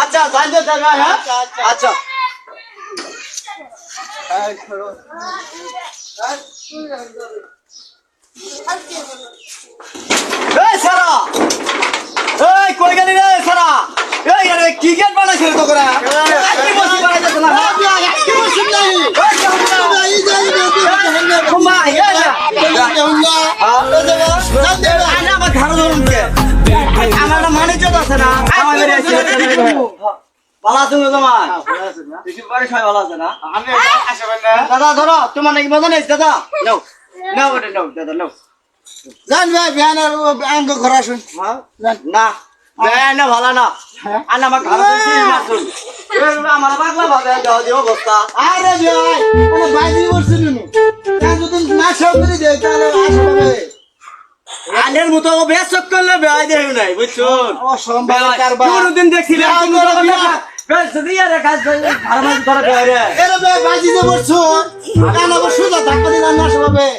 আচ্ছা আচ্ছা সারা কই গেলি রে সারা ক্রিকেট বানাইছিল তো করে আমার মানে চোদ আছে না ভালো আছো তোমার সবাই ভালো আছে না দাদা ধরো তোমার নাকি মজা নেই দাদা নাও নাও ওটা নাও দাদা নাও জান ভাই বিয়ানের আঙ্গ ঘর আসুন না না ভালো না আর আমার ঘর আমার বাগলা ভাবে দেওয়া দিয়ে অবস্থা আরে ভাই কোনো বাইরে বসছিল না যদি না সব করে দেয় তাহলে আসবে আনের মতো ব্যস্ত করলে বেড়াই দেয় নাই বুঝছুন অসম্ভব কারবার কোনদিন দেখছিলাম এরে ভাই বাজিতে বসছো কেন বসছো ধাক্কা দিলাম না সবাই